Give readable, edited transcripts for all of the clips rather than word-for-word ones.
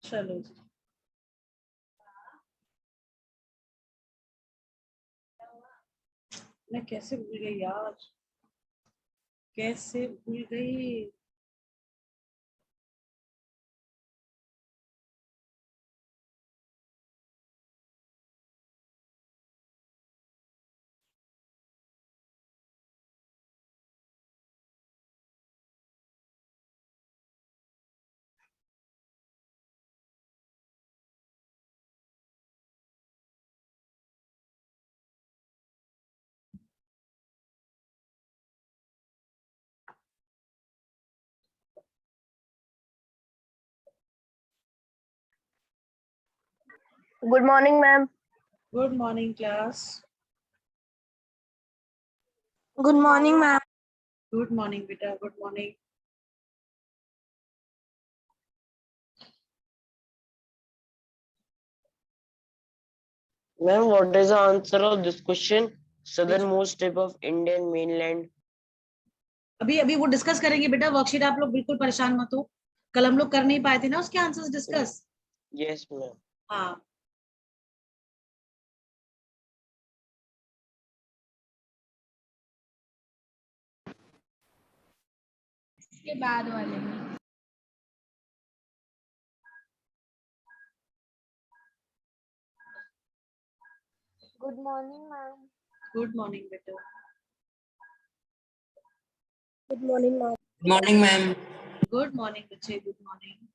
चलो जी। मैं कैसे भूल गई यार, कैसे भूल गई। Good morning ma'am. Good morning class. Good morning ma'am. Good morning बेटा, good morning. Ma'am, what is the answer of this question? Southernmost tip of Indian mainland. अभी अभी वो डिस्कस करेंगे बेटा, वर्कशीट आप लोग बिल्कुल परेशान मत हो। कल हम लोग कर नहीं पाए थे ना उसके आंसर्स डिस्कस। Yes, ma'am. हाँ इसके बाद वाले में। Good morning ma'am. Good morning बेटा। Good morning ma'am. Good morning, ma'am. Good morning बच्चे, good morning.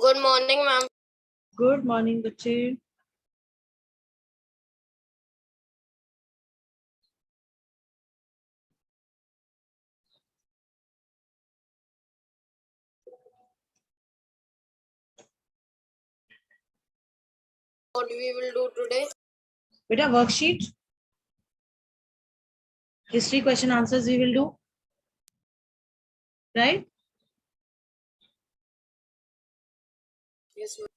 Good morning ma'am. Good morning बच्चे। What we will do today? बेटा worksheet history question answers we will do, right? Yes ma'am.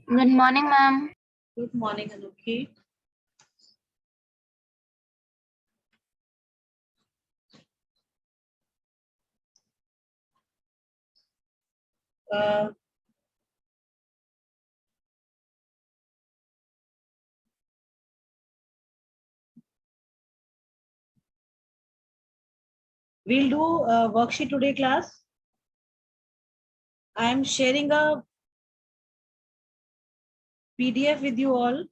Good morning, ma'am. Good morning Anokhi. We'll do worksheet today, class. I am sharing a PDF with you all.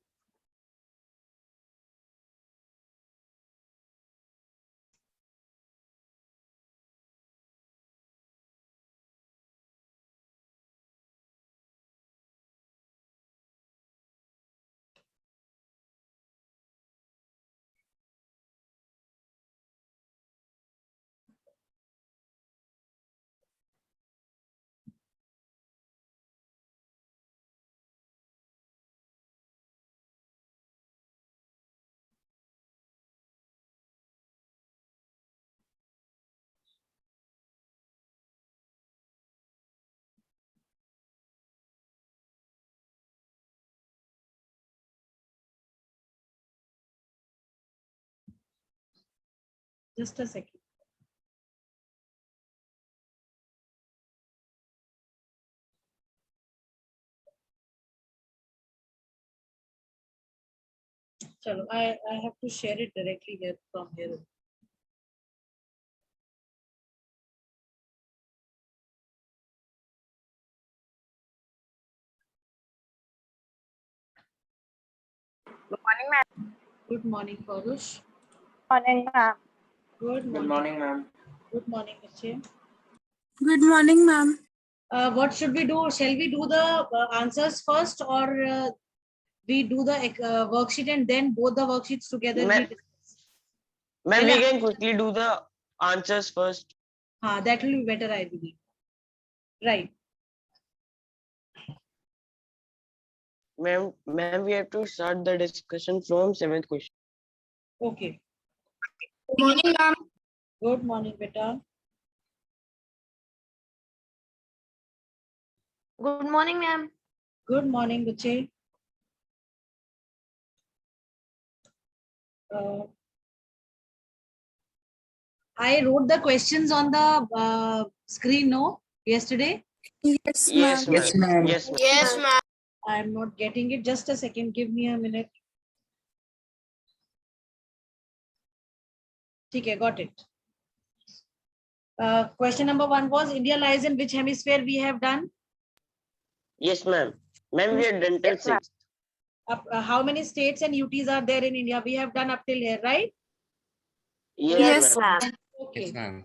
Just a second. Chalo, I have to share it directly here from here. Good morning ma'am. Good morning, Paurush. Morning ma'am. Good Good morning. morning, ma'am. Good morning, Akshay. Good morning ma'am. What should we do? Shall we do the answers first, or we do the worksheet and then both the worksheets together? Ma'am, We discuss? we Shall I- can quickly do the answers first. That will be better, I believe. Right. Ma'am, we have to start the discussion from 7th question. Okay. Good morning, ma'am. Good morning, beta. Good morning, ma'am. Good morning, Buche. I wrote the questions on the screen, no, yesterday. Yes, Yes, ma'am. ma'am. Yes, ma'am. Yes, ma'am. I'm not getting it. Just a second. Give me a minute. Okay, got it. Question number 1 was India lies in which hemisphere we have done? Yes, ma'am. Ma'am, we are done till Yes, ma'am. 6th. How many states and UTs are there in India? We have done up till here, right? Yes, ma'am. ma'am. Okay. Yes, ma'am.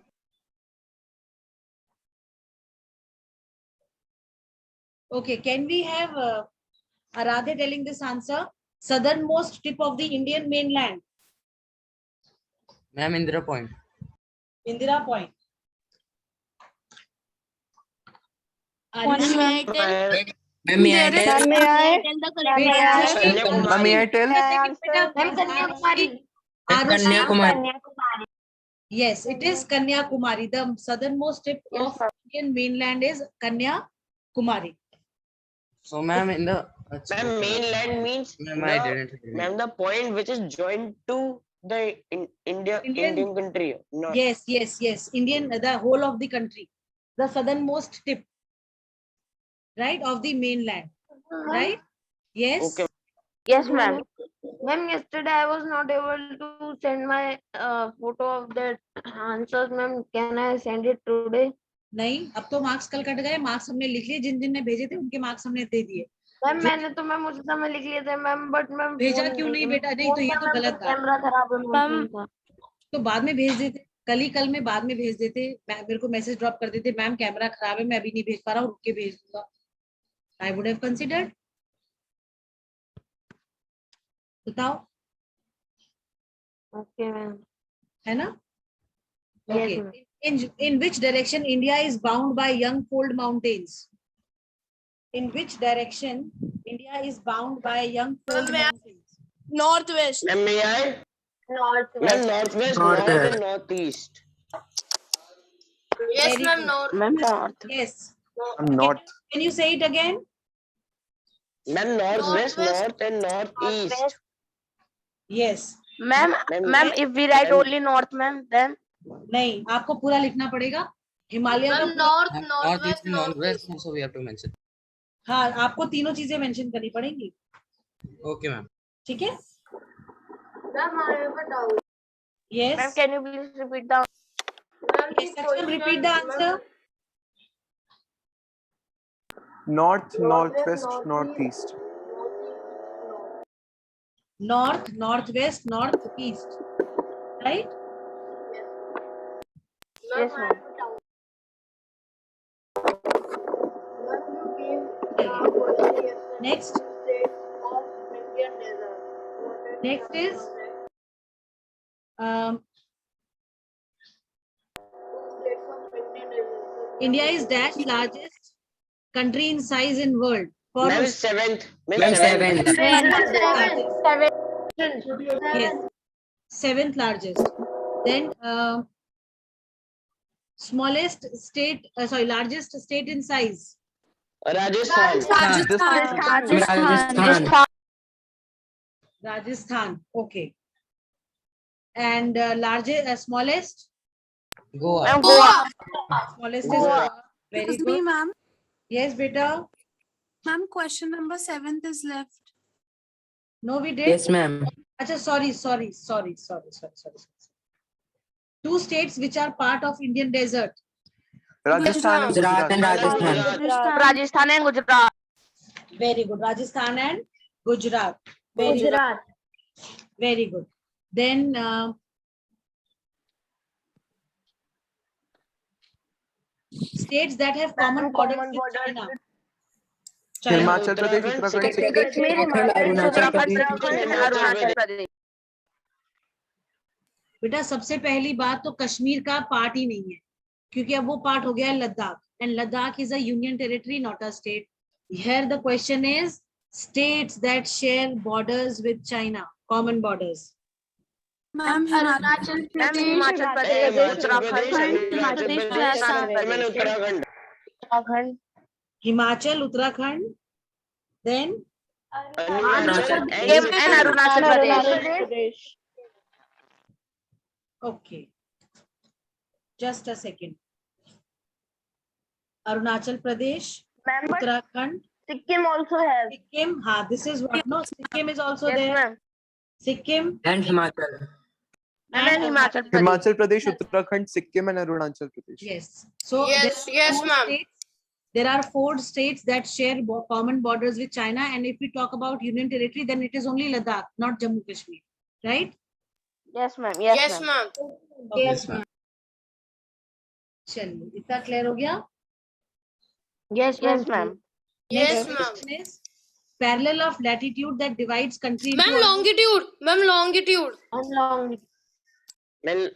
Okay. Can we have Aradhe telling this answer? Southernmost tip of the Indian mainland. Ma'am, Indira Point. Indira Point. Morning, ma'am. Ma'am, may I tell? Ma'am, may I tell the correct Wait, answer? Arushi, Ma'am, may I tell? Ma'am, Kanyakumari. Arushi, Kanyakumari. yes, it is Kanyakumari. The southernmost tip Yes, of ma'am. Indian mainland is Kanyakumari. So, ma'am, in the Ma'am, mainland means Ma'am, I the, didn't. ma'am, the point which is joined to the Indian country. Not Yes, yes, yes. Indian, the whole of the country. The southernmost tip, right, of the mainland, right? Yes. okay. Yes, ma'am. Ma'am, yesterday I was not able to send my photo of that answers, ma'am. Can I send it today? नहीं, अब तो marks कल cut गए. Marks हमने लिख लिए. जिन जिन ने भेजे थे उनके मार्क्स हमने दे दिए. मैम मैंने तो मैम उस समय लिख लिए थे मैम, बट मैम भेजा क्यों नहीं बेटा? नहीं तो ये तो गलत बात. कैमरा खराब है मैम। तो बाद में भेज देते. कल में बाद में भेज देते. मेरे को मैसेज ड्रॉप कर देते, मैम कैमरा खराब है, मैं अभी नहीं भेज पा रहा हूँ, रुक के भेज दूंगा. I would have considered. बताओ. Okay ma'am. है ना? Yes, Okay. ma'am. In which direction India is bound by young fold mountains? In which direction India is bound by young fold mountains? Northwest. Ma'am, may I? North Ma'am, northwest, north and northeast. Yes, Very ma'am. good. North. Ma'am north. Yes. North. Can you say it again? Ma'am, northwest, Northwest. north and northeast. Yes. Ma'am ma'am if we write ma'am. only north ma'am then नहीं, आपको पूरा लिखना पड़ेगा. हिमालय का Ma'am, पूरा- north, Northeast northwest, and northwest also we have to mention. हाँ, आपको तीनों चीजें मेंशन करनी पड़ेंगी. Okay, ma'am. ठीक है? Ma'am, I have a doubt. Yes. Ma'am can you please repeat the Ma'am, Yes, Saksham, repeat the answer. North, northwest, northeast. North, northwest, northeast. Right? Yes, ma'am. Next. Next is India is dash largest country in size in world. For Ma'am, seventh. Ma'am, seventh. yes, seventh largest. Then smallest state, largest state in size. Rajasthan. Rajasthan. Rajasthan. Okay. And largest, smallest. Goa. Ma'am Goa. Smallest is Goa. Goa. Very Excuse me, good. ma'am. Yes, beta. Ma'am, question number 7 is left. No, we did. Yes, ma'am. Acha, sorry. Two states which are part of Indian desert. Rajasthan and Gujarat and Gujarat. Rajasthan. Rajasthan and Gujarat. Very good. Rajasthan and Gujarat. Very good. Very good. Then states that have common borders with China. China. Himachal Pradesh, Uttarakhand, Sikkim. Kashmir, Arunachal Pradesh. Arunachal Pradesh. बेटा सबसे पहली बात तो कश्मीर का part ही नहीं है, क्योंकि अब वो पार्ट हो गया है Ladakh. and Ladakh is a union territory, not a state. Here the question is states that share borders with China, common borders. Ma'am, Himachal Ma'am, Himachal Hey, Pradesh, Himachal Pradesh, Uttarakhand, Arunachal Pradesh, Assam. Assam and Uttarakhand. Uttarakhand, Himachal, Uttarakhand, then Arunachal and Sikkim Sikkim. and Arunachal Pradesh. okay. Just a second. Arunachal Pradesh, Ma'am, but Uttarakhand, Sikkim also has. Sikkim. This is what? No, Sikkim is also Yes, there. ma'am. Sikkim And Himachal. And Himachal Pradesh. Himachal Pradesh, Uttarakhand, Sikkim, and Arunachal Pradesh. Yes. So Yes, yes, ma'am. There are 4 states that share common borders with China, and if we talk about union territory, then it is only Ladakh, not Jammu Kashmir, right? Yes, ma'am. Yes, ma'am. Yes, ma'am. चलिए, इतना clear हो गया? Yes, ma'am. Yes, Next ma'am. question is parallel of latitude that divides country into Ma'am, longitude. Ma'am, longitude. And long. Well,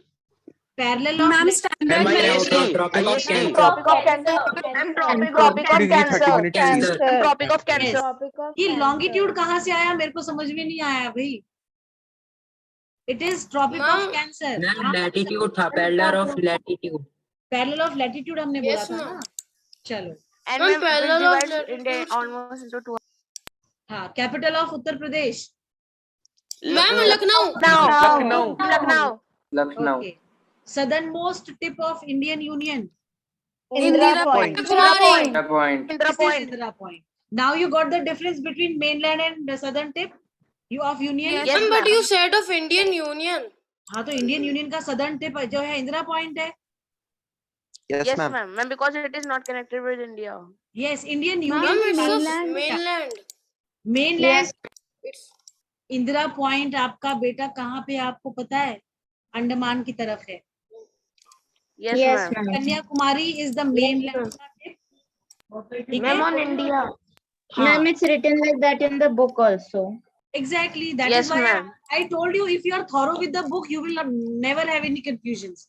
parallel of Ma'am, lat- standard Ma'am, measurement. IST, Tropic of IST. Cancer. Tropic of Cancer. And Tropic of Degree 30 Cancer. minutes east. And Tropic of Yes. Cancer. ये longitude कहाँ से आया मेरे को समझ में नहीं आया भाई. It is tropic of Ma'am. Cancer. Ma'am latitude था, parallel of latitude. Parallel of latitude हमने बोला Yes, था ma'am. ना. चलो. And Ma'am, ma'am, parallel which of divides India latitude. almost into two. हाँ, capital of Uttar Pradesh. Ma'am, Lucknow. Lucknow. Lucknow. Okay. Southernmost tip of Indian Union. Indira Point. Kumari. Indira Point. Indira This is Point. Indira Point. Now you got the difference between mainland and the southern tip. You of Union. Yes, Yes, ma'am, but ma'am. you said of Indian Union. हाँ तो Indian Union का southern tip जो है Indira Point है. Yes, Yes, ma'am. ma'am. Ma'am, because it is not connected with India. Yes, Indian Ma'am, Union. it's mainland. of mainland. Mainland. It's Indira point आपका बेटा कहाँ पे आपको पता है? अंडमान की तरफ है. Yes, ma'am. Kanyakumari is the mainland का tip. ठीक Ma'am, है? on India. हाँ. it's written like that in the book also. Exactly. That Yes, is why ma'am. I told you if you are thorough with the book, you will never have any confusions.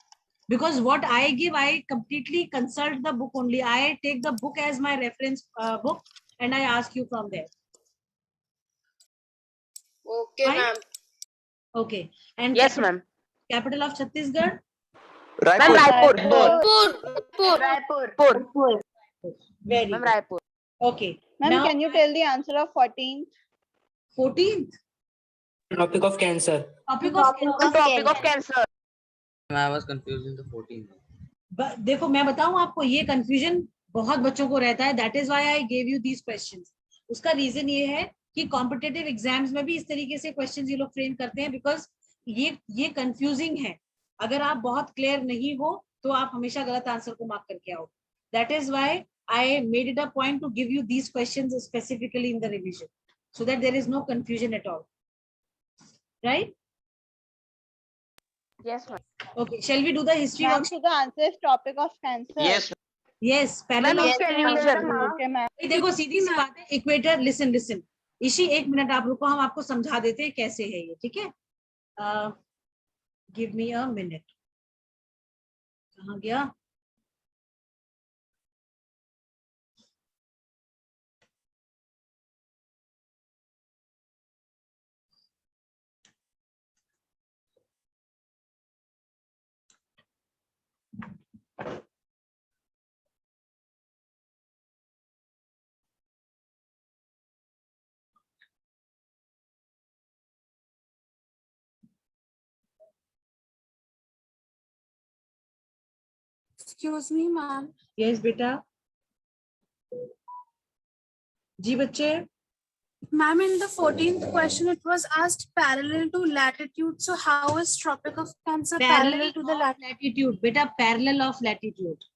Because what I give, I completely consult the book only. I take the book as my reference book and I ask you from there. okay, Fine. ma'am. Okay. And Yes, ma'am. capital of Chhattisgarh? Ma'am, Raipur. Raipur. Raipur. Very Ma'am, good. Raipur. Okay. Ma'am, Now, can you tell the answer of 14th? 14th. Tropic of Cancer. Topic of Tropic of Cancer. I was confused in the 14th. देखो मैं बताऊं आपको ये confusion बहुत बच्चों को रहता है. That is why I gave you these questions. उसका रीजन ये है कि कॉम्पिटिटिव एग्जाम्स में भी इस तरीके से क्वेश्चंस ये लोग फ्रेम करते हैं बिकॉज ये कंफ्यूजिंग है. अगर आप बहुत क्लियर नहीं हो तो आप हमेशा गलत आंसर को मार्क करके आओ. That is why I made it a point two give you these questions specifically in the revision so that there is no confusion at all. Right? Yes, ma'am. Okay. Shall we do the history Ma'am, worksheet? so the answer is Tropic of Cancer. Yes, Yes. Parallel Ma'am, of you can revision. Okay, ma'am. ये देखो सीधी सी बात है. Equator listen इसी एक minute आप रुको. हम आपको समझा देते हैं कैसे है ये. ठीक है? Give me a minute. कहाँ गया? Excuse me, ma'am. यस बेटा. जी बच्चे. Ma'am, in the 14th question, it was asked parallel to latitude. So how is Tropic of Cancer parallel to the latitude? latitude. बेटा parallel of latitude.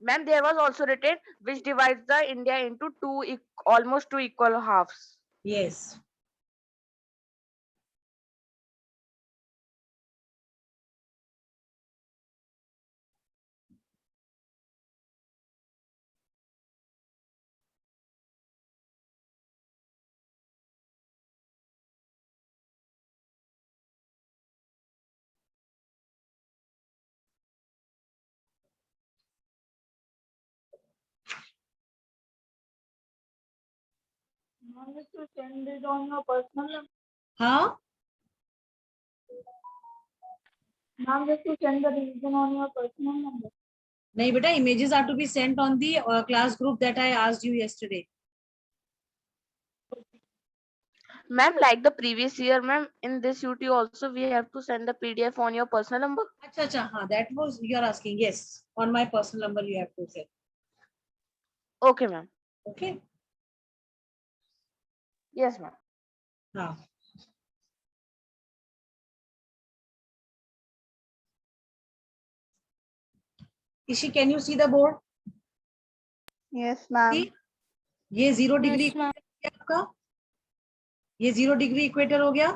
Ma'am, there was also written which divides the India into almost two equal halves. Yes. हाँ नहीं बेटा, images are to be sent on the class group that I asked you yesterday. Ma'am, like the previous year, ma'am, in this UT also we have to send the PDF on your personal number. अच्छा, हाँ, that was you are asking. Yes, on my personal number you have to send. Okay, ma'am. Okay. Yes, ma'am. हाँ. Ishi, can you see the board? Yes, ma'am. See? ये 0 degree Yes, ma'am. आपका, ये 0 degree equator हो गया.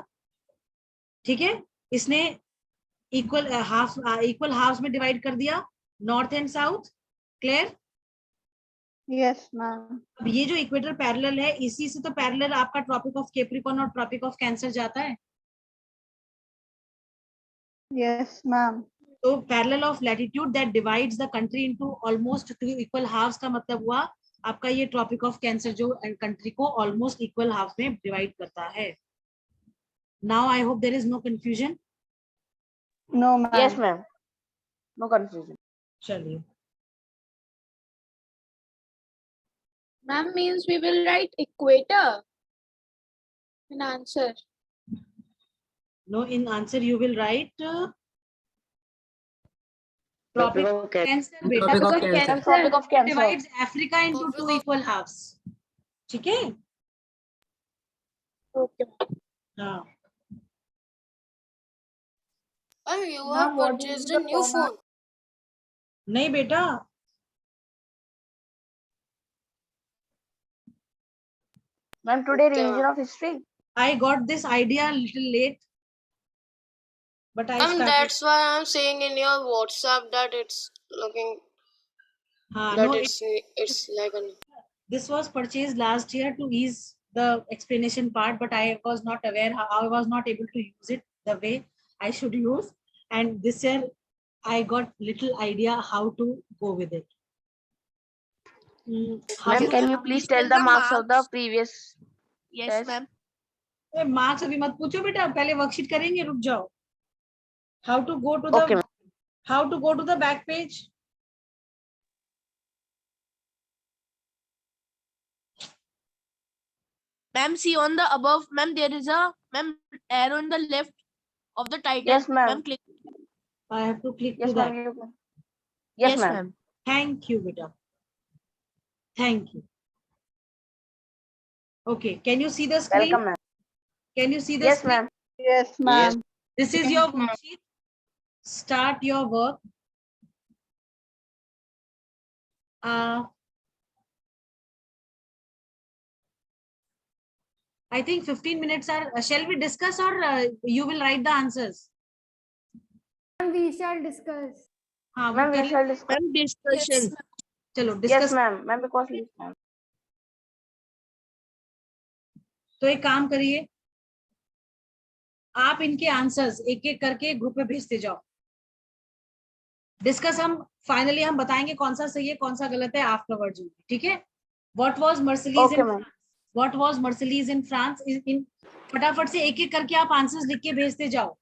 ठीक है, इसने equal half में डिवाइड कर दिया, north and south. Clear? Yes, ma'am. अब ये जो इक्वेटर पैरेलल है, इसी से तो पैरेलल आपका ट्रॉपिक ऑफ कैप्रिकॉर्न और ट्रॉपिक ऑफ कैंसर जाता है. Yes, ma'am. तो parallel of latitude that divides the country into almost 2 equal halves का मतलब हुआ आपका ये ट्रॉपिक ऑफ कैंसर जो कंट्री को ऑलमोस्ट इक्वल हाफ में डिवाइड करता है. Now I hope there is no confusion. No, ma'am. Yes, ma'am. No confusion. चलिए. Ma'am means we will write equator in answer. No, in answer you will write Tropic tropic of Cancer. cancer beta Tropic of because Cancer. Tropic of Cancer. divides Africa into 2 equal halves. ठीक है? Okay. हाँ. And you have purchased a new phone. नहीं बेटा, Ma'am, today revision of history. I got this idea a little late, but I started. That's why I'm saying in your WhatsApp that it's looking हाँ, that no, it's like a this was purchased last year to ease the explanation part, but I was not aware how I was not able to use it the way I should use, and this year I got little idea how to go with it. How Ma'am, to- can you please tell the marks of the previous Yes, test? ma'am. Marks अभी मत पूछो बेटा, पहले worksheet करेंगे, रुक जाओ. How to go to the Okay, ma'am. how to go to the back page? Ma'am, see on the above, ma'am, there is a arrow in the left of the title. Yes, ma'am. Click. I have to click Yes, to that. ma'am. you can. Yes, ma'am. Thank you, beta. Thank you. Okay, can you see the screen? Welcome, ma'am. Can you see the Yes, screen? ma'am. Yes, ma'am. This is your worksheet. Start your work. I think 15 minutes are, shall we discuss or you will write the answers? We shall discuss. हाँ, Ma'am, वो we कर shall discuss. Ma'am, discussion. चलो Yes, discuss. ma'am. Ma'am, because ma'am. तो एक काम करिए, आप इनके आंसर्स एक एक करके ग्रुप में भेजते जाओ. डिस्कस हम फाइनली हम बताएंगे कौन सा सही है कौन सा गलत है आफ्टरवर्ड्स. ठीक है? What was Marseillaise in France? What was Marseillaise in France? इन फटाफट से एक एक करके आप आंसर्स लिख के भेजते जाओ,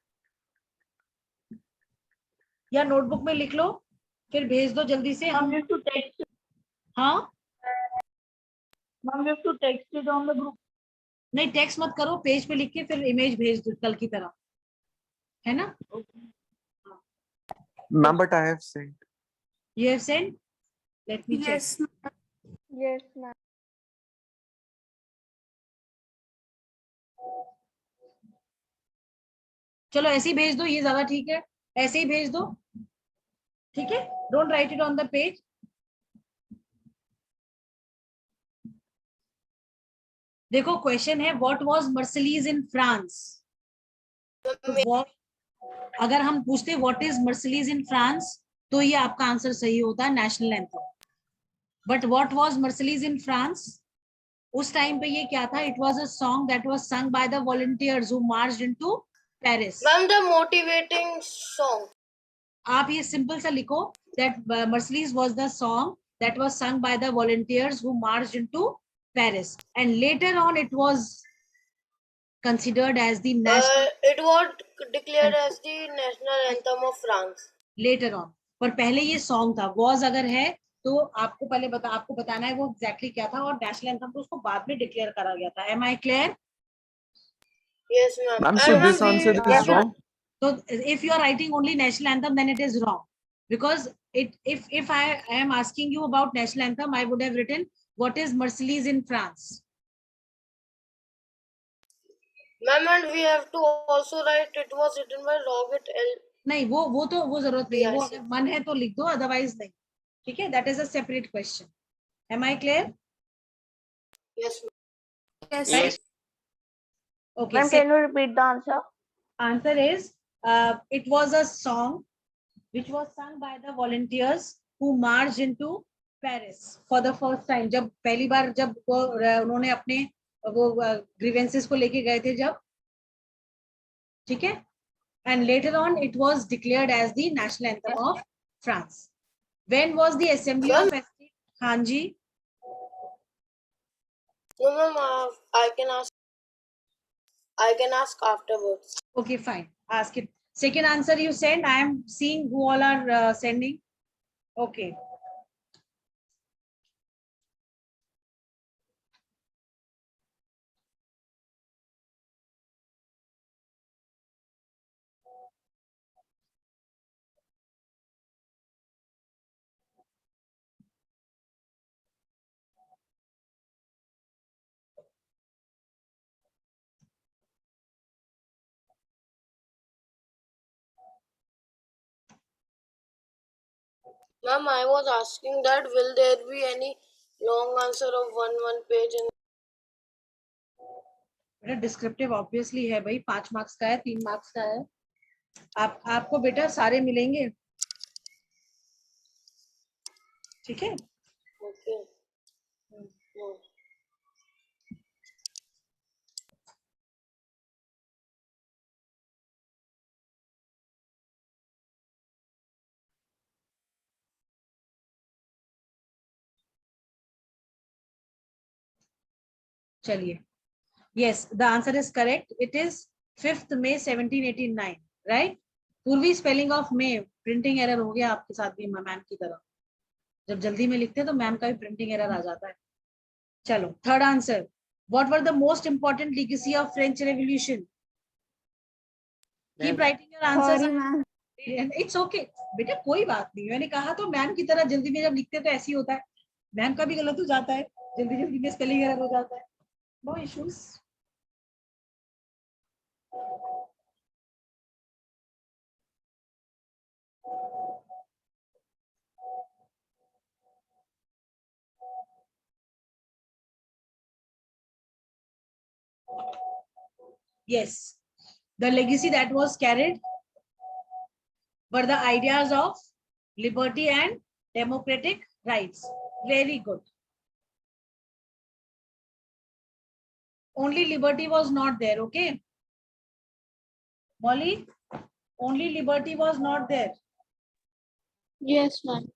या नोटबुक में लिख लो, फिर भेज दो जल्दी से. हम हाँ, नहीं टेक्स्ट मत करो, पेज पे लिख के फिर इमेज भेज दो कल की तरह, है ना? Ma'am, but I have sent. You have sent? Let me check. Yes, ma'am. Yes, ma'am. चलो ऐसे ही भेज दो, ये ज्यादा ठीक है, ऐसे ही भेज दो. ठीक है? Don't write it on the page. देखो क्वेश्चन है what was Marseillaise in France. अगर हम पूछते what is Marseillaise in France तो ये आपका आंसर सही होता है, national anthem. But what was Marseillaise in France, उस टाइम पे ये क्या था? It was a song that was sung by the volunteers who marched into Paris. Ma'am, the motivating song. आप ये सिंपल सा लिखो that Mercedes was the song that was sung by the volunteers who marched into Paris, and later on it was considered as the national It was declared as the national anthem of France. later on. पर पहले ये song था. was अगर है तो आपको बताना है वो एग्जैक्टली क्या था, और नेशनल एंथम तो उसको बाद में डिक्लेयर करा गया था. Am I clear? Yes, ma'am. Ma'am, so this answer is wrong. So if you are writing only national anthem, then it is wrong, because if I am asking you about national anthem, I would have written what is Marseillaise in France. Ma'am, and we have to also write it was written by Robert L. नहीं, वो तो वो जरूरत नहीं है. वो Yes. अगर मन है तो लिख दो, अदरवाइज नहीं. ठीक है, that is a separate question. Am I clear? Yes, ma'am. Yes. Yes. Okay. Ma'am, can you repeat the answer? Answer is it was a song which was sung by the volunteers who marched into Paris for the first time. जब पहली बार जब वो उन्होंने अपने वो grievances को लेके गए थे जब, ठीक है, and later on it was declared as the national anthem of France. When was the assembly of हाँ जी. No, ma'am, I can ask afterwards. Okay, fine. Ask it. Second answer you send. I am seeing who all are sending. Okay. Ma'am, I was asking that will there be any long answer of one page in बेटा descriptive obviously है भाई, 5 marks का है, 3 marks का है. आपको बेटा सारे मिलेंगे. ठीक है. Okay. No. चलिए. Yes, the answer is correct. It is 5th May 1789, right? पूर्वी spelling of May, printing error हो गया आपके साथ भी मैम की तरह. जब जल्दी में लिखते हैं तो मैम का भी प्रिंटिंग एरर आ जाता है. चलो, third answer. What were the most important legacy of French Revolution? Keep writing your answers. Sorry, ma'am. It's okay. बेटा कोई बात नहीं. मैंने कहा तो मैम की तरह जल्दी में जब लिखते हैं तो ऐसे ही होता है. मैम का भी गलत हो जाता है, जल्दी जल्दी में स्पेलिंग एरर हो जाता है. No issues. Yes, the legacy that was carried were the ideas of liberty and democratic rights. Very good. Only liberty was not there, okay? Molly, only liberty was not there. Yes, ma'am.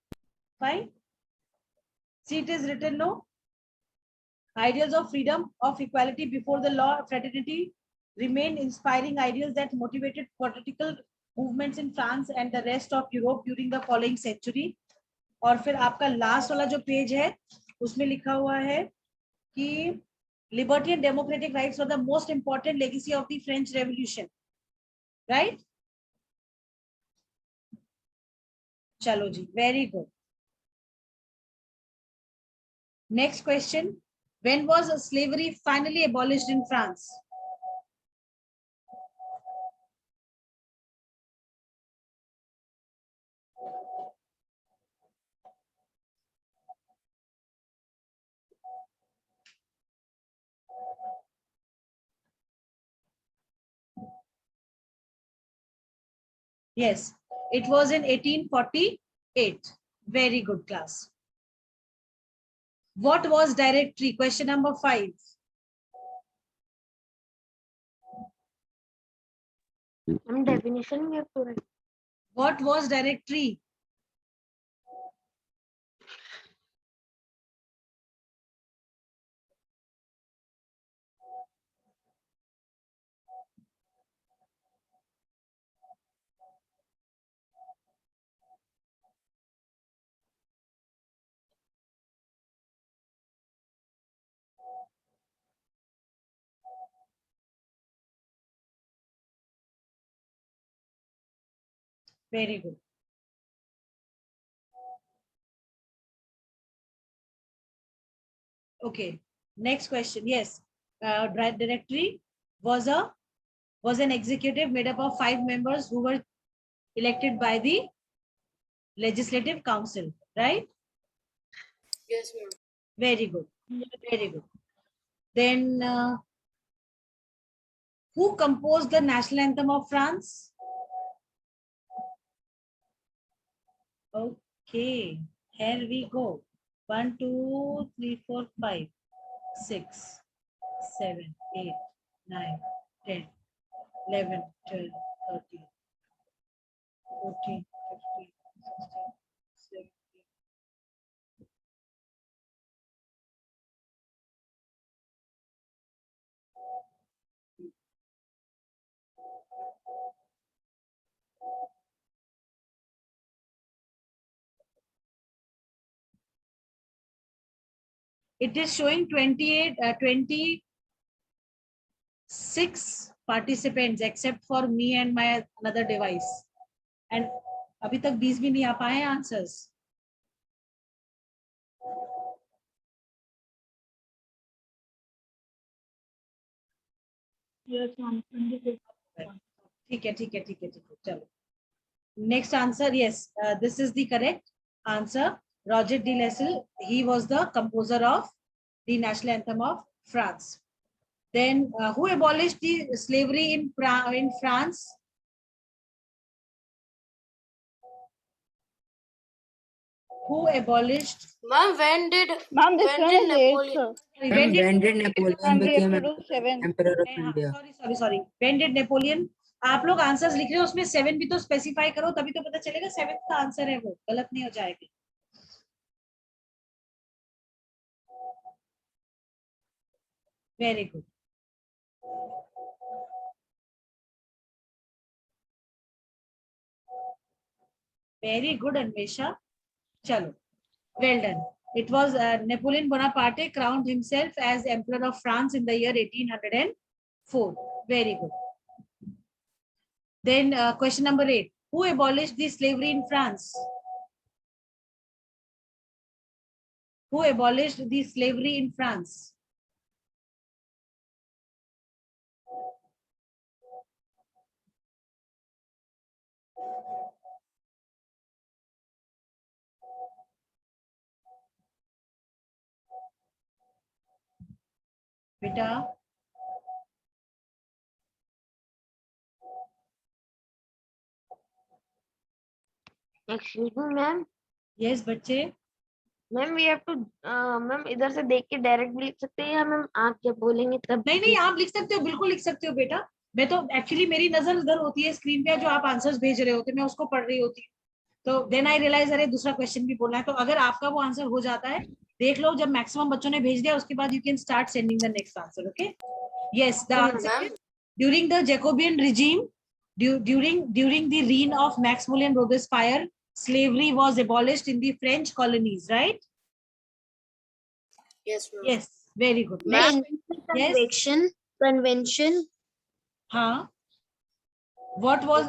Fine. See, it is written, no? Ideals of freedom, of equality before the law, fraternity remained inspiring ideals that motivated political movements in France and the rest of Europe during the following century. और फिर आपका last वाला जो page है उसमें लिखा हुआ है कि liberty and democratic rights were the most important legacy of the French Revolution, right? चलो जी, very good. Next question. When was slavery finally abolished in France? Yes, it was in 1848. Very good class. What was directory? Question number 5. Definition we have to write. What was directory? Very good. Okay. Next question. Yes. Directory was an executive made up of 5 members who were elected by the Legislative Council, right? Yes, ma'am. Very good. Very good. Then who composed the national anthem of France? Okay, here we go. 1, 2, 3, 4, 5, 6, 7, 8, 9, 10, 11, 12, 13, 14, 15, 16, 17. It is showing 26 participants except for me and my another device. And अभी तक 20 भी नहीं आ पाए हैं answers. ठीक है. चलो. Next answer, yes, this is the correct answer. Roger de Lisle, he was the composer of the national anthem of France. Then who abolished the slavery in France? Who abolished? Ma'am, when did Ma'am, this when one did is Napoleon? 8th. When did When did Napoleon Ma'am, we became have to do 7th. Emperor of India? sorry. When did Napoleon? आप लोग answers लिख रहे हो उसमें 7 भी तो specify करो तभी तो पता चलेगा 7th का आंसर है वो गलत नहीं हो जाएगी. Very good. Very good, Anvesha. Chalo. Well done. It was Napoleon Bonaparte crowned himself as Emperor of France in the year 1804. Very good. Then question number 8. Who abolished the slavery in France? Who abolished the slavery in France? Beta. Excuse me, ma'am. Yes, बच्चे. Ma'am we have to ma'am इधर से देख के direct भी लिख सकते हैं या मैम आप जब बोलेंगे तब? नहीं आप लिख सकते हो, बिल्कुल लिख सकते हो बेटा. मैं तो एक्चुअली मेरी नजर उधर होती है स्क्रीन पे जो आप आंसर्स भेज रहे होते, मैं उसको पढ़ रही होती हूँ. तो देन आई रियलाइज अरे दूसरा क्वेश्चन भी बोलना है. तो अगर आपका वो आंसर हो जाता है देख लो, जब मैक्सिमम बच्चों ने भेज दिया उसके बाद you can start sending the next answer. Okay. Yes, the answer during the Jacobin regime, during the reign of Maximilian Robespierre, slavery was abolished in the French colonies, right? Yes, ma'am. Yes, very good. Next, yes. Convention. हाँ. What was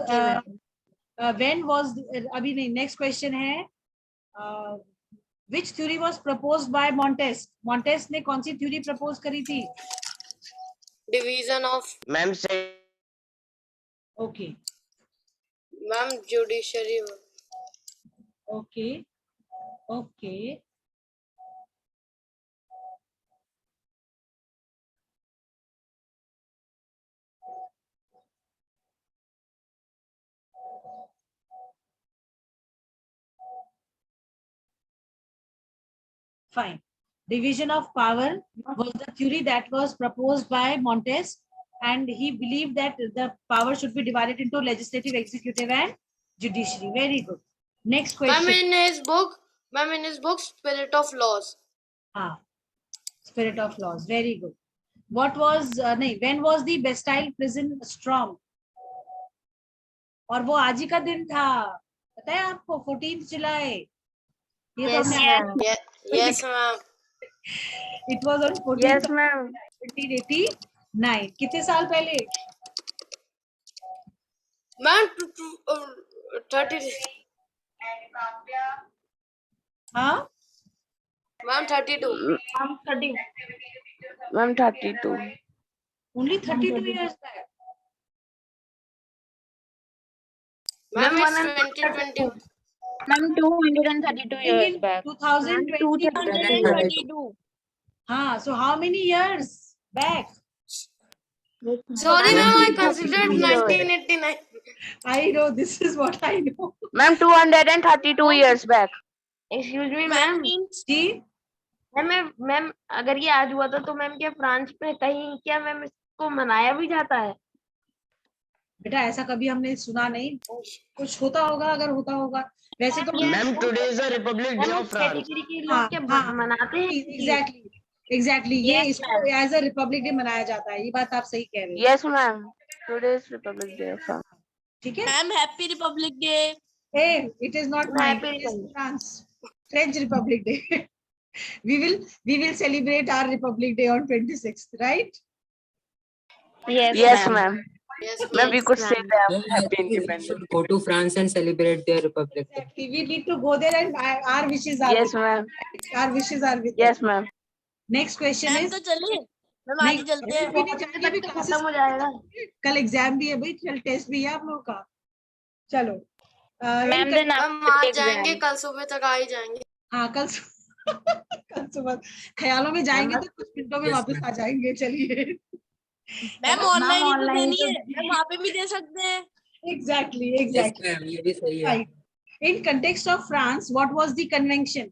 when was अभी नहीं, next question है. Which theory was proposed by Montesquieu? Montesquieu ने कौन सी theory propose करी थी? Division of. Ma'am say. Okay. Ma'am, judiciary. Okay. Okay. Fine. Division of power was the theory that was proposed by Montesquieu, and he believed that the power should be divided into legislative, executive, and judiciary. Very good. Next question. Ma'am, in his book, Spirit of Laws. Ah, Spirit of Laws. Very good. What was when was the Bastille prison storm? और वो आज ही का दिन था, पता है आपको? 14th July. Yes, ma'am. Yes, ma'am. It was on 14th Yes, ma'am. 1989. कितने साल पहले? Ma'am, 30. हाँ, Ma'am, 32. I'm 30. Ma'am, 32. only 32 years back. Ma'am, Ma'am, it's 132. 2020. Ma'am, 232 years In back. 2020. 232. हाँ, so how many years back? Sorry, Ma'am, ma'am, I 232 considered years. 1989. I know, this is what I know. Ma'am, 232 years back. Excuse me, ma'am. Ji, ma'am अगर ये आज हुआ था तो ma'am क्या France में कहीं क्या मैम इसको मनाया भी जाता है? बेटा ऐसा कभी हमने सुना नहीं, कुछ होता होगा अगर होता होगा, वैसे तो Ma'am, today is the Republic Day of France. Category के हाँ, लोग क्या हाँ, मनाते हैं? एग्जैक्टली ये Yes, इसको एज अ रिपब्लिक डे मनाया जाता है, ये बात आप सही कह रहे हो, Yes, ma'am. Today is Republic Day of France. ठीक है? Ma'am, happy Republic Day. Hey, it is not mine, Happy it is Republic. France, French Republic Day. we will celebrate our Republic Day on 26th, right? Yes, ma'am. Yes, Ma'am, ma'am. we could say that. Then I Happy think we Independence. should go to France and celebrate their Republic Day. Exactly. We need to go there and our wishes are Yes, with ma'am. our wishes are with Yes, them. ma'am. Next question ma'am is तो चलिए ma'am नहीं, आगे चलते हैं अभी नहीं जाएंगे, अभी खत्म classes हो जाएगा। कल एग्जाम भी है भाई, कल टेस्ट भी है आप लोगों का, चलो Ma'am, then मैम after आज the जाएंगे exam. कल सुबह तक आ ही जाएंगे हाँ कल कल सुबह ख्यालों में जाएंगे तो कुछ मिनटों में Yes, वापस ma'am. आ जाएंगे, चलिए मैम ऑनलाइन ही तो online देनी तो है मैम वहाँ पे भी दे सकते हैं एग्जैक्टली Yes, एग्जैक्टली ma'am. ये भी सही है. right. In context of France, what was the convention?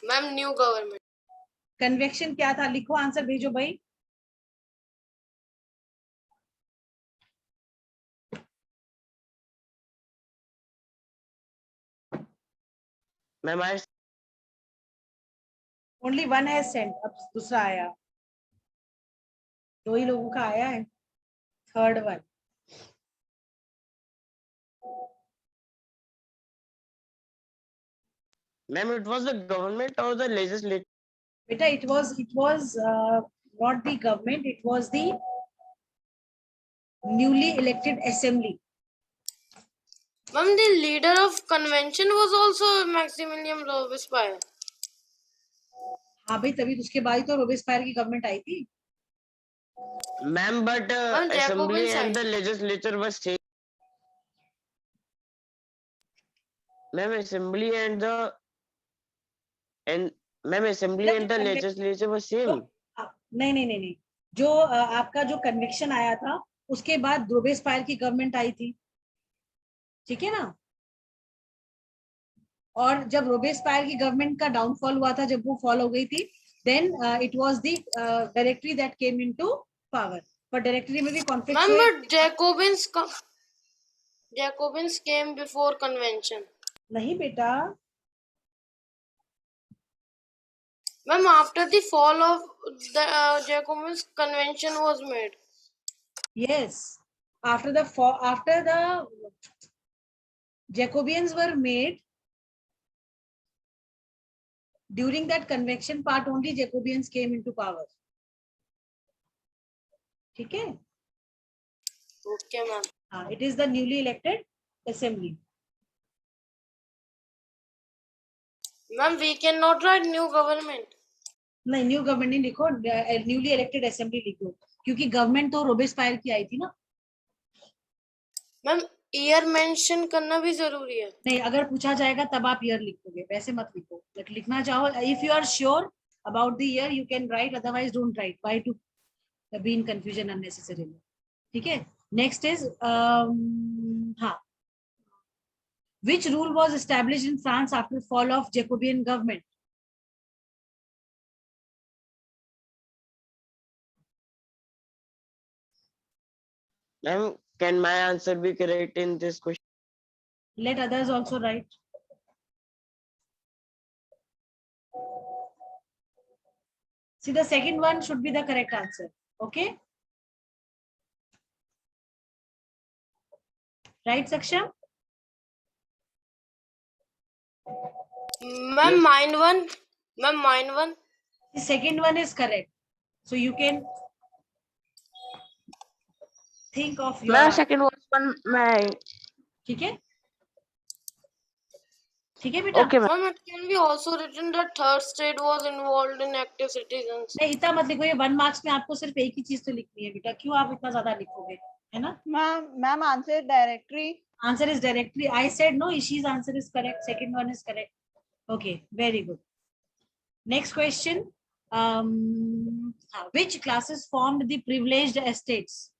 Ma'am new government convection क्या था, लिखो आंसर भेजो भाई। Ma'am, I only one has sent, अब दूसरा आया, दो ही लोगों का आया है, third one. Ma'am, it was the government or the legislature? बेटा it was not the government, it was the newly elected assembly. Ma'am the leader of convention was also Maximilian Robespierre. हाँ भाई, तभी उसके बाद ही तो रोबेस्पायर की गवर्नमेंट आई थी। Ma'am, but Ma'am, assembly Jacobin and side. the legislature was same. Ma'am, assembly and the ma'am, assembly and the legislature was same. नहीं नहीं नहीं नहीं, जो आपका जो कन्विक्शन आया था उसके बाद रोबेस्पायर की गवर्नमेंट आई थी, ठीक है ना? और जब रोबेस्पायर की गवर्नमेंट का डाउनफॉल हुआ था, जब वो फॉल हो गई थी, then it was the Directory that came into power. पर डायरेक्टरी में भी कॉन्फ्लिक्ट Ma'am, हुए। but Jacobins came before convention. नहीं बेटा, Ma'am, after the fall of the Jacobins, convention was made. yes, after the Jacobians were made, during that convention part only Jacobians came into power, ठीक है? Okay, ma'am. हाँ, it is the newly elected assembly. Ma'am, we cannot write new government. नहीं, new government नहीं लिखो, newly elected assembly लिखो, क्योंकि government तो रोबेस्पायर की आई थी ना। मैम ईयर मेंशन करना भी जरूरी है? नहीं, अगर पूछा जाएगा तब आप ईयर लिखोगे, वैसे मत लिखो। लिखना चाहो, if you are sure about the year you can write, otherwise don't write, why to be in confusion unnecessarily, ठीक है? नेक्स्ट इज हाँ, which rule was established in France after fall of Jacobean government? Ma'am, can my answer be correct in this question? Let others also write. See, the second one should be the correct answer. Okay. Right, Saksham? Ma'am, mine one. Ma'am, mine one. The second one is correct. So you can think of Ma'am, your second was one. ठीक है बेटा. Okay, ma'am. Ma'am, it can be also written that third state was involved in active citizens. नहीं इतना मत लिखो, ये 1 marks में आपको सिर्फ एक ही चीज तो लिखनी है बेटा, क्यों आप इतना ज्यादा लिखोगे, है ना. Ma'am, answer directory. Answer is directly. I said no, Ishi's answer is correct. Second one is correct. Okay, very good. Next question. Which classes formed the privileged estates?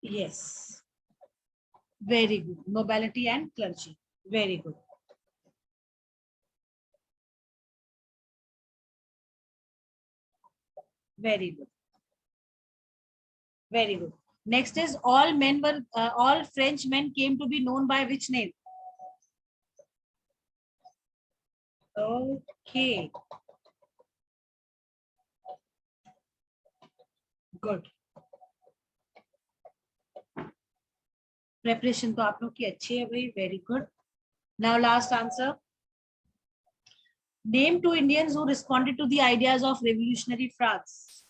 Yes. Very good. Nobility and clergy. Very good. Very good. Very good. Next is all French men came to be known by which name? Okay. Good. Preparation तो आप लोग की अच्छी है भाई. Very good. Now last answer. Name 2 Indians who responded to the ideas of revolutionary France.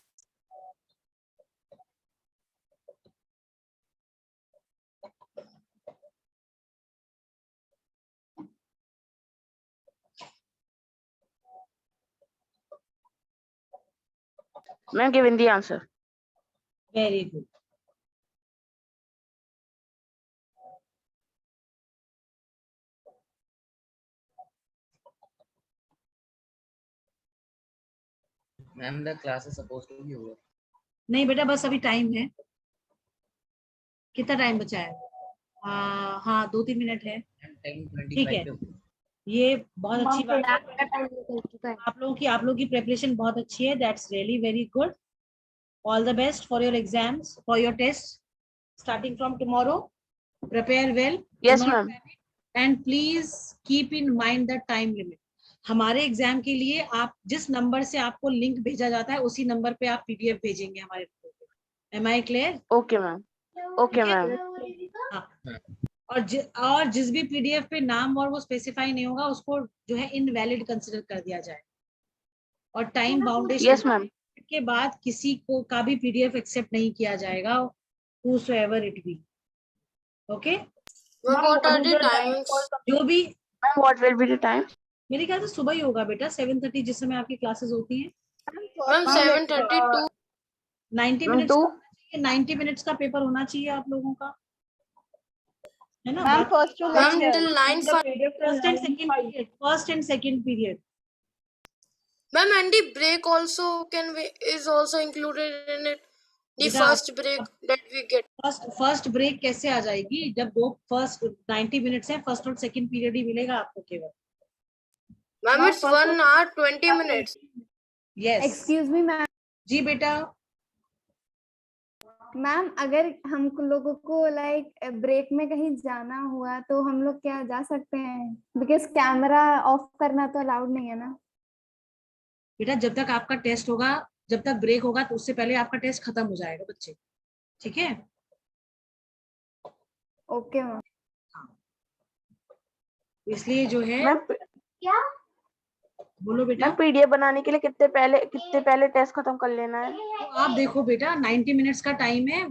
Ma'am, given the answer. Very good. Ma'am, the class is supposed to be over. नहीं बेटा बस अभी टाइम है. कितना टाइम बचा है? हाँ 2-3 minute है. 10:25 है. पे होगी. ये बहुत अच्छी बात है. टाइम निकल चुका है. आप लोगों की प्रिपरेशन बहुत अच्छी है. That's really very good. All the best for your exams, for your tests starting from tomorrow. Prepare well. Yes, Do not ma'am. panic. And please keep in mind the time limit. हमारे exam के लिए आप जिस number से आपको link भेजा जाता है उसी नंबर पे आप पीडीएफ भेजेंगे हमारे को. Am I clear? Okay, ma'am. Okay, ma'am. हाँ. और जिस भी पीडीएफ पे नाम और वो स्पेसिफाई नहीं होगा उसको जो है इनवैलिड कंसिडर कर दिया जाए. और टाइम बाउंडेशन Yes, ma'am. के बाद किसी को का भी पीडीएफ एक्सेप्ट नहीं किया जाएगा. whosoever it be. Okay? Ma'am, what are the timings? जो भी Ma'am, what will be the time? मेरे ख्याल से सुबह ही होगा बेटा 7:30 जिस समय आपकी क्लासेस होती हैं. Ma'am, 7:32. 90 Ma'am, minutes 2. 90 मिनट्स का पेपर होना चाहिए आप लोगों का, है ना. Ma'am, first to Ma'am, lecture. till 9:05. First and second period. Ma'am, and the break also is also included in it. The बेटा, first break that we get. First break कैसे आ जाएगी जब दो फर्स्ट 90 मिनट्स है. फर्स्ट और second period ही मिलेगा आपको केवल. Ma'am, it's 1 hour 20 minutes. Yes. Excuse me, ma'am. जी बेटा. मैम अगर हम लोगों को लाइक ब्रेक में कहीं जाना हुआ तो हम लोग क्या जा सकते हैं? बिकॉज कैमरा ऑफ करना तो अलाउड नहीं है ना. बेटा जब तक आपका टेस्ट होगा, जब तक ब्रेक होगा तो उससे पहले आपका टेस्ट खत्म हो जाएगा बच्चे. ठीक है. Okay ma'am. इसलिए जो है Ma'am, बोलो बेटा. ma'am, PDF बनाने के लिए कितने पहले टेस्ट खत्म कर लेना है? तो आप देखो बेटा 90 मिनट्स का टाइम है.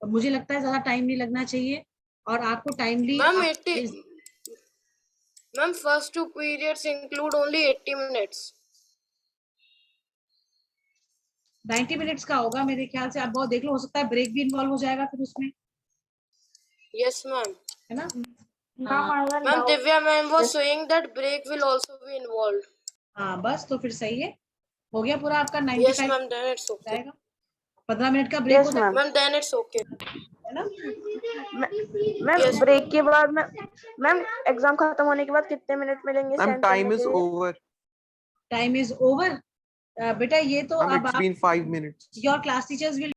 मुझे लगता है ज्यादा टाइम नहीं लगना चाहिए और आपको timely. Ma'am, first 2 periods include only 80 minutes. 90 minutes का होगा मेरे ख्याल से. आप बहुत देख लो, हो सकता है ब्रेक भी इन्वॉल्व हो जाएगा फिर उसमें, Yes, ma'am. है ना. Ma'am, Divya ma'am was saying that break will also be involved. हाँ बस तो फिर सही है. हो गया पूरा आपका 95. Yes, ma'am. Then it's okay. जाएगा. 15 मिनट का ब्रेक Yes, होता है, ma'am. Ma'am, then it's okay. है ना. Ma'am Yes. ब्रेक के बाद मैम एग्जाम खत्म होने के बाद कितने मिनट मिलेंगे? Ma'am, send time करने is के लिए? over. Time is over. बेटा ये तो Ma'am, अब it's आप been 5 minutes. Your class teachers will